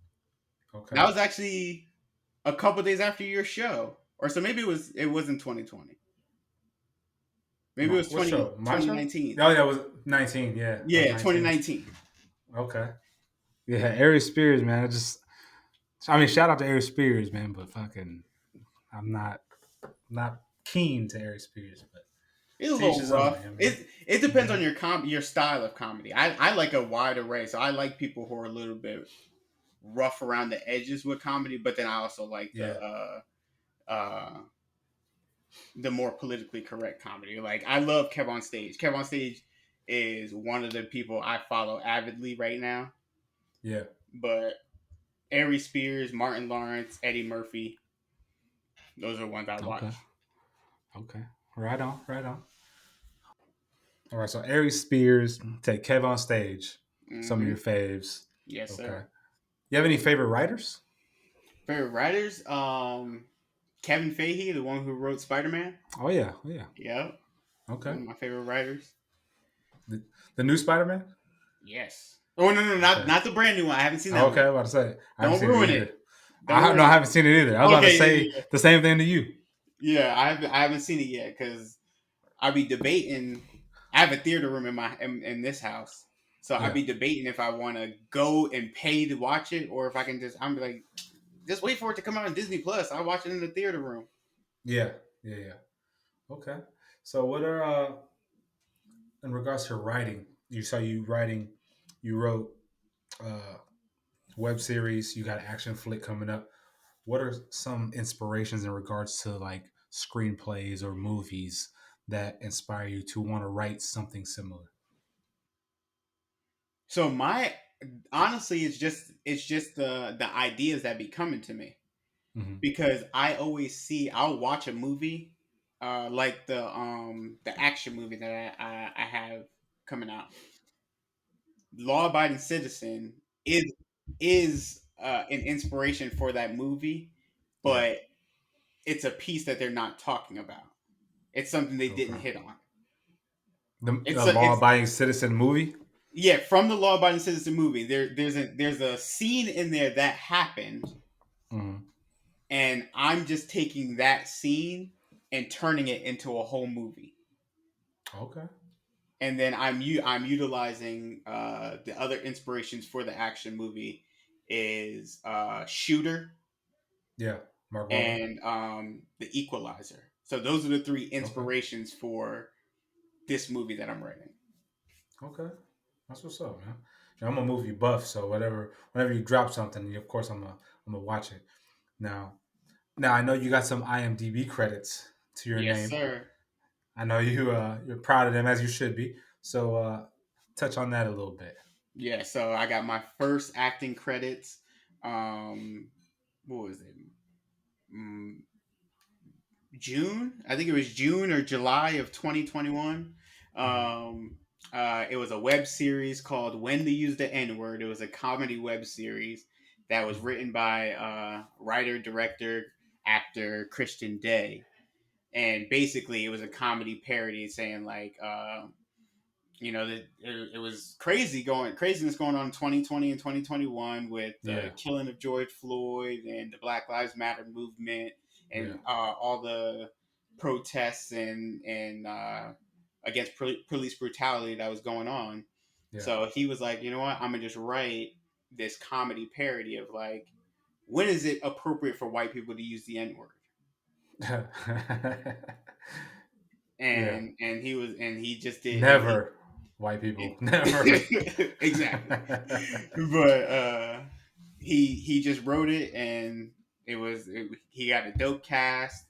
That Okay. was actually a couple days after your show, or so maybe it was in 2020. Maybe it was What show? My twenty show? nineteen. Oh, yeah, it was 19. Yeah, that was Yeah, 19. 2019. Okay. Yeah, Aries Spears, man. I mean, shout out to Aries Spears, man, but fucking, I'm not keen to Ari Spears, but It's a to each little his own. rough. You know what I mean? It You depends know? on your style of comedy. I like a wide array, so I like people who are a little bit rough around the edges with comedy, but then I also like Yeah. uh the more politically correct comedy. Like I love Kev on Stage. Kev on Stage is one of the people I follow avidly right now. Yeah. But Ari Spears, Martin Lawrence, Eddie Murphy, those are ones I Okay. watch. Okay. Right on. Right on. All right. So Ari Spears, take Kev on Stage. Some of Mm-hmm. your faves. Yes, Okay. sir. You have any favorite writers? Favorite writers? Kevin Feige, the one who wrote Spider Man. Oh yeah. Oh yeah. Yep, Okay. one of my favorite writers. The, the new Spider Man. Yes. Oh no, Okay. not the brand new one. I haven't seen that Okay. one. I'm about to say I haven't Don't seen it ruin it. either. Don't No, I ruin haven't it. seen it either. I was about to Okay, say the same thing to you. yeah. I haven't seen it yet because I'll be debating. I have a theater room in this house, so I'll Yeah. be debating if I want to go and pay to watch it or if I can just. I'm like, just wait for it to come out on Disney Plus. I'll watch it in the theater room. Yeah. Yeah. Yeah. Okay. So what are in regards to writing? You saw you writing. You wrote uh, web series. You got an action flick coming up. What are some inspirations in regards to like screenplays or movies that inspire you to want to write something similar? So my honestly, it's just the ideas that be coming to me Mm-hmm. because I always see I'll watch a movie, like the action movie that I have coming out. Law Abiding Citizen is an inspiration for that movie, Yeah. but it's a piece that they're not talking about. It's something they didn't Okay. hit on. The It's law-abiding citizen movie. yeah, from the Law Abiding Citizen movie. There's a scene in there that happened, Mm-hmm. and I'm just taking that scene and turning it into a whole movie. Okay. And then I'm utilizing the other inspirations for the action movie is Shooter Yeah. Mark Wahlberg. and the Equalizer. So those are the three Okay. inspirations for this movie that I'm writing. Okay. That's what's up, man. You know, I'm a movie buff, so whenever you drop something, of course I'm gonna watch it. Now, I know you got some IMDb credits to your Yes, name. sir. I know you're proud of them as you should be. So touch on that a little bit. Yeah, so I got my first acting credits. Um, what was it? Mm, June. I think it was June or July of 2021. Mm-hmm. Um, it was a web series called When to Use the N Word. It was a comedy web series that was Mm-hmm. written by writer, director, actor Christian Day. And basically, it was a comedy parody saying, like, that it was craziness going on in 2020 and 2021 with the Yeah. killing of George Floyd and the Black Lives Matter movement Yeah. and all the protests and against police brutality that was going on. Yeah. So he was like, you know what, I'm gonna just write this comedy parody of like, when is it appropriate for white people to use the N word? Yeah. And he just did and he Never, white people. Never. exactly. But he just wrote it, and he got a dope cast.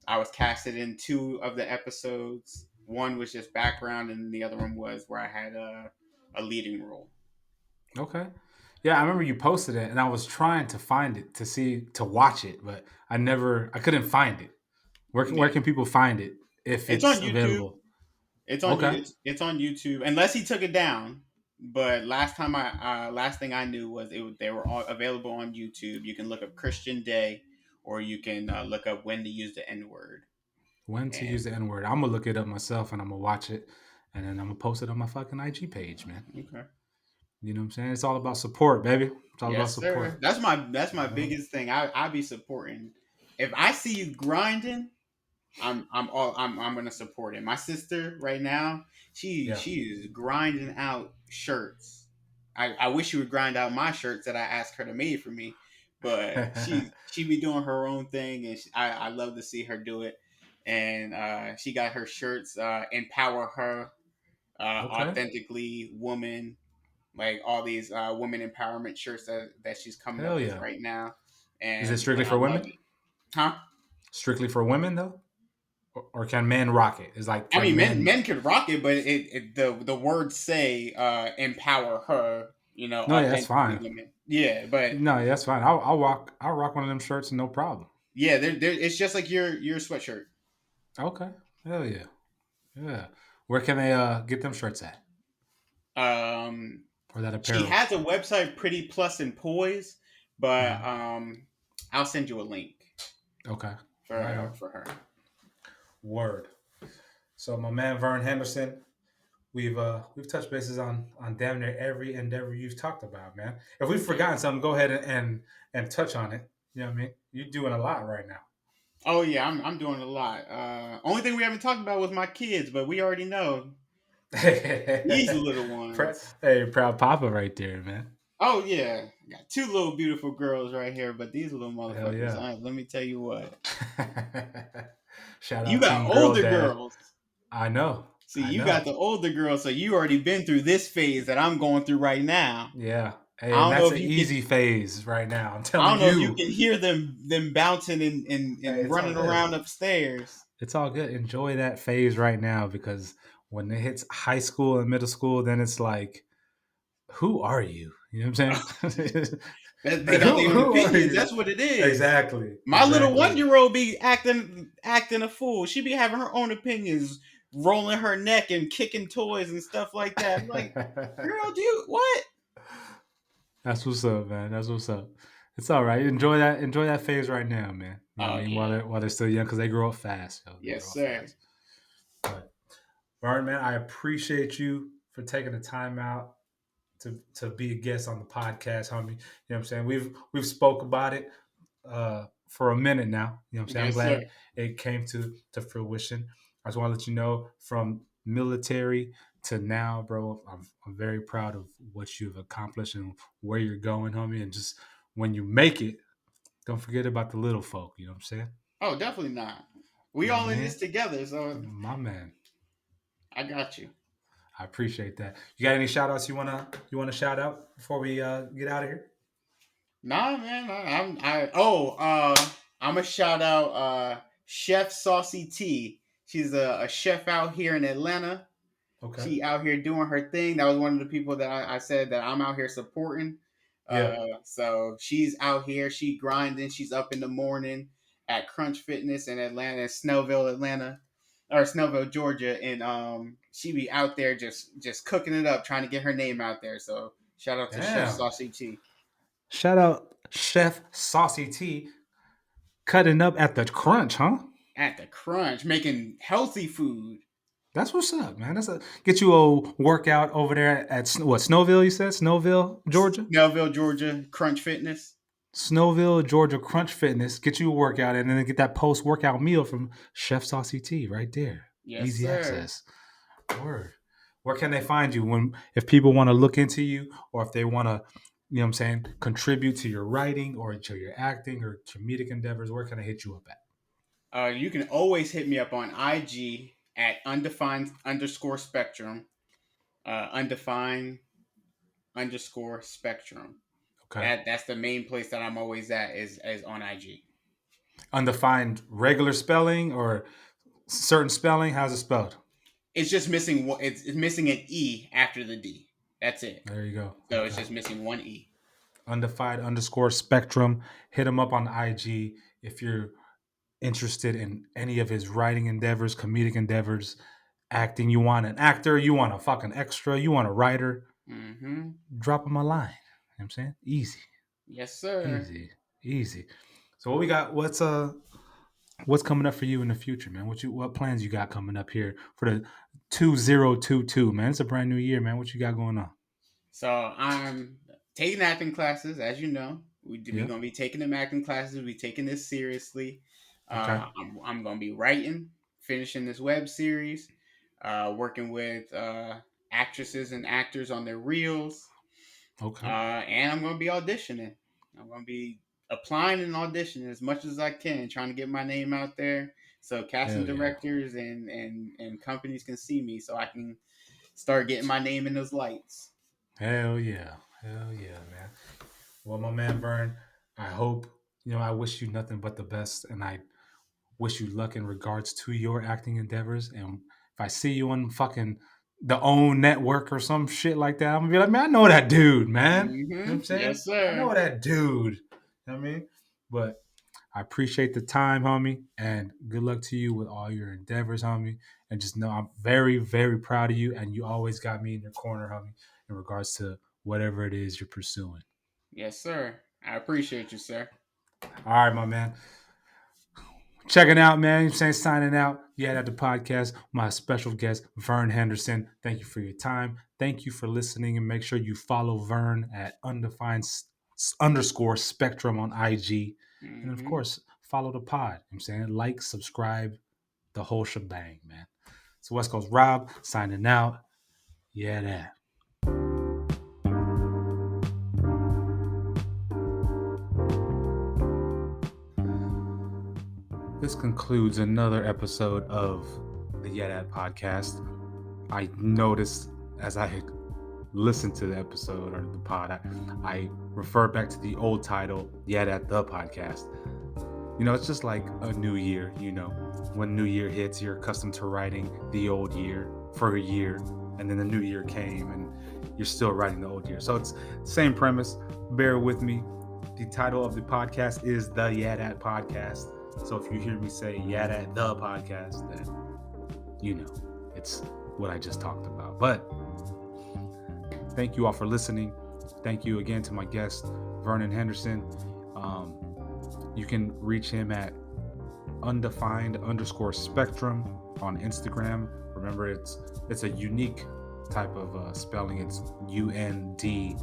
I was casted in two of the episodes. One was just background, and the other one was where I had a leading role. Okay. Yeah, I remember you posted it, and I was trying to find it to watch it, but I couldn't find it. Where Yeah, can people find it if it's on it's YouTube. available? It's on you. Okay. It's on YouTube, unless he took it down. But last thing I knew was they were all available on YouTube. You can look up Christian Day, or you can look up when to use the N word. When to use And the N word? I'm gonna look it up myself, and I'm gonna watch it, and then I'm gonna post it on my fucking IG page, man. okay, You know what I'm saying? It's all about support, baby. It's all about yes, sir. support. That's my You know? biggest thing. I be supporting. If I see you grinding, I'm gonna support it. My sister right now, Yeah. she is grinding out shirts. I wish she would grind out my shirts that I asked her to make for me, but she be doing her own thing, and I love to see her do it. And she got her shirts, empower her, Okay. authentically woman, like all these women empowerment shirts that she's coming Hell up with yeah. right now, Is it and strictly I for love women? it, huh? Strictly for women though, or can men rock it? It's like I can mean, men men? men could rock it, but the words say empower her, No, yeah, that's authentically fine. women. Yeah, but No, yeah, that's fine. I'll rock one of them shirts, no problem. yeah, it's just like your sweatshirt. Okay. Hell yeah. Yeah. Where can they get them shirts at? Um, Or that she apparel? has a website, Pretty Plus and Poise, but Mhm. I'll send you a link Okay. Right for on. her. Word. So my man Vernon Henderson, we've touched bases on damn near every endeavor you've talked about, man. If we've Yeah. forgotten something, go ahead and touch on it. You know what I mean? You're doing a lot right now. Oh yeah, I'm doing a lot. Only thing we haven't talked about was my kids, but we already know these little ones. Hey, proud papa right there, man. Oh yeah, I got two little beautiful girls right here, but these little Hell motherfuckers. yeah. Let me tell you what. Shout You out got Team Girl older Dad. girls. I know. See, I you got know. the older girls, so you already been through this phase that I'm going through right now. Yeah. Hey, I and don't know that's if an you can. easy phase right now. I'm I telling don't know if you you. can hear them bouncing Hey, and it's all running good. around upstairs. It's all good. Enjoy that phase right now because when it hits high school and middle school, then it's like, who are you? You know what I'm saying? They Like, got who their own who are opinions. you? That's what it is. Exactly. My little one Exactly. year old be acting a fool. She be having her own opinions, rolling her neck and kicking toys and stuff like that. I'm like, girl, dude, what? That's what's up, man. That's what's up. It's all right. Enjoy that phase right now, man. You know what Oh I mean? While yeah, they're still young, because they grow up fast. Yo. They yes grow up sir. fast. But Martin, man, I appreciate you for taking the time out to be a guest on the podcast, homie. You know what I'm saying? We've spoke about it for a minute now. You know what I'm saying? I'm Yes sir. glad it came to fruition. I just want to let you know from military to now, bro. I'm very proud of what you've accomplished and where you're going, homie. And just when you make it, don't forget about the little folk. You know what I'm saying? Oh, definitely not. We You know what I all in this mean? together, so My man. I got you. I appreciate that. You got any shout outs you wanna shout out before we get out of here? Nah, man. I'm a shout out Chef Saucy T. She's a chef out here in Atlanta. Okay. She out here doing her thing. That was one of the people that I said that I'm out here supporting. Yeah. So she's out here. She grinding. She's up in the morning at Crunch Fitness in Atlanta, Snellville, Atlanta, or Snellville, Georgia, and she be out there just cooking it up, trying to get her name out there. So shout out to Chef Damn. Saucy T Shout out Chef Saucy T cutting up at the crunch, huh? at the Crunch, making healthy food. That's what's up, man. That's a get you a workout over there at what Snowville? You said Snowville, Georgia. Snellville, Georgia, Crunch Fitness. Snowville, Georgia Crunch Fitness. Get you a workout and then get that post workout meal from Chef Saucy T right there. Yes, Easy sir. access. Word. Where can they find you when if people want to look into you or if they want to, you know what I'm saying, contribute to your writing or to your acting or comedic endeavors, where can I hit you up at? You can always hit me up on IG at undefined underscore spectrum, undefined underscore spectrum. Okay. That's the main place that I'm always at is on IG. Undefined regular spelling or certain spelling? How's it spelled? It's just missing one. It's missing an E after the D. That's it. There you go. So it's Okay. just missing one E. Undefined underscore spectrum. Hit him up on IG if you're interested in any of his writing endeavors, comedic endeavors, acting. You want an actor, you want a fucking extra, you want a writer, Mm-hmm. drop him a line. You know what I'm saying? Easy. Yes, sir. Easy. Easy. So what we got? What's coming up for you in the future, man? What plans you got coming up here for the 2022, man? It's a brand new year, man. What you got going on? So I'm taking acting classes, as you know. We Yeah. gonna be taking them acting classes. We taking this seriously. Okay. I'm gonna be writing, finishing this web series, working with actresses and actors on their reels, Okay. and I'm gonna be auditioning. I'm gonna be applying and auditioning as much as I can, trying to get my name out there so casting Hell yeah. directors and companies can see me so I can start getting my name in those lights. Hell yeah. Hell yeah, man. Well, my man Vern, I hope, I wish you nothing but the best, and I wish you luck in regards to your acting endeavors. And if I see you on fucking the OWN network or some shit like that, I'm gonna be like, man, I know that dude, man. You know what I'm saying? Yes, I sir. know that dude. You know what I mean? But I appreciate the time, homie, and good luck to you with all your endeavors, homie. And just know I'm very, very proud of you, and you always got me in your corner, homie, in regards to whatever it is you're pursuing. Yes, sir. I appreciate you, sir. All right, my man. Checking out, man. I'm saying signing out. At the podcast. My special guest, Vern Henderson. Thank you for your time. Thank you for listening, and make sure you follow Vern at undefined underscore spectrum on IG. And of Hmm. course, follow the pod. I'm saying like, subscribe, the whole shebang, man. So West Coast Rob signing out. That. This concludes another episode of the YeahDat podcast. I noticed as I listened to the episode or the pod, I referred back to the old title, YeahDat the podcast. It's just like a new year, when new year hits, you're accustomed to writing the old year for a year, and then the new year came and you're still writing the old year. So it's same premise. Bear with me. The title of the podcast is the YeahDat podcast. So if you hear me say YeahDat the podcast, then it's what I just talked about. But thank you all for listening. Thank you again to my guest, Vernon Henderson. You can reach him at undefined underscore spectrum on Instagram. Remember, it's a unique type of spelling. It's UNDFINED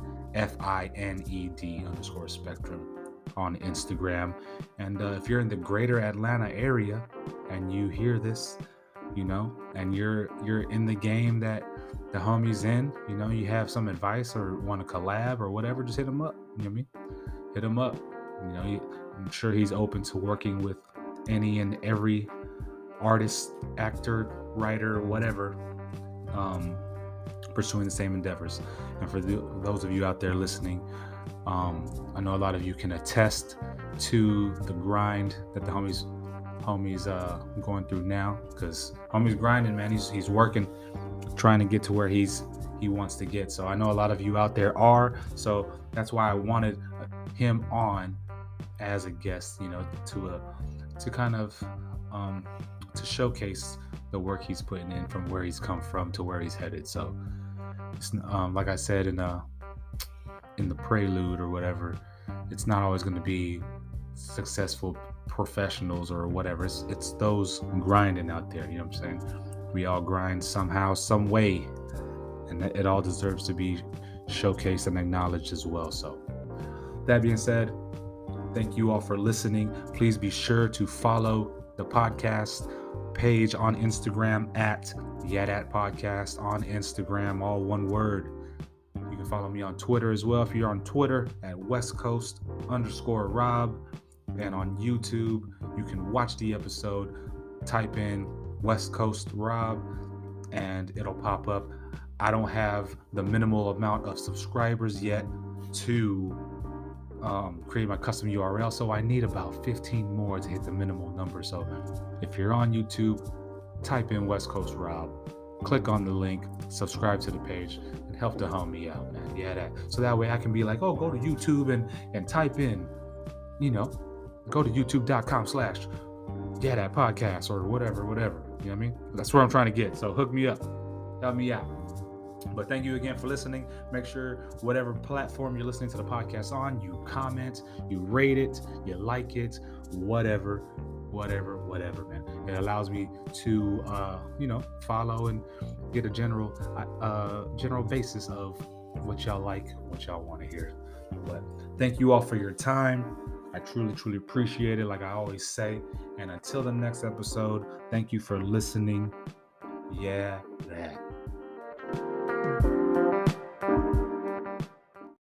underscore spectrum on Instagram. And if you're in the greater Atlanta area and you hear this, and you're in the game that the homie's in, you have some advice or want to collab or whatever, just hit him up. You know what I mean? Hit him up. I'm sure he's open to working with any and every artist, actor, writer, whatever, pursuing the same endeavors. And for those of you out there listening, I know a lot of you can attest to the grind that the homie's going through now, because homie's grinding, man. He's working, trying to get to where he wants to get. So I know a lot of you out there are. So that's why I wanted him on as a guest, to kind of to showcase the work he's putting in from where he's come from to where he's headed. So it's, like I said in the prelude or whatever, it's not always going to be successful professionals or whatever. It's those grinding out there. You know what I'm saying? We all grind somehow, some way, and it all deserves to be showcased and acknowledged as well. So that being said, thank you all for listening. Please be sure to follow the podcast page on Instagram at YeahDat Podcast on Instagram, all one word. You can follow me on Twitter as well. If you're on Twitter at Westcoast_Rob, and on YouTube, you can watch the episode, type in Westcoast Rob, and it'll pop up. I don't have the minimal amount of subscribers yet to create my custom URL, so I need about 15 more to hit the minimal number. So if you're on YouTube, type in Westcoast Rob, click on the link, subscribe to the page, and help the homie out, man. That. So that way I can be like, oh, go to YouTube and type in, go to youtube.com/YeahDat podcast or whatever. You know what I mean? That's where I'm trying to get. So hook me up, help me out. But thank you again for listening. Make sure whatever platform you're listening to the podcast on, you comment, you rate it, you like it, whatever, man. It allows me to, follow and get a general basis of what y'all like, what y'all want to hear. But thank you all for your time. I truly, truly appreciate it, like I always say. And until the next episode, thank you for listening. YeahDat.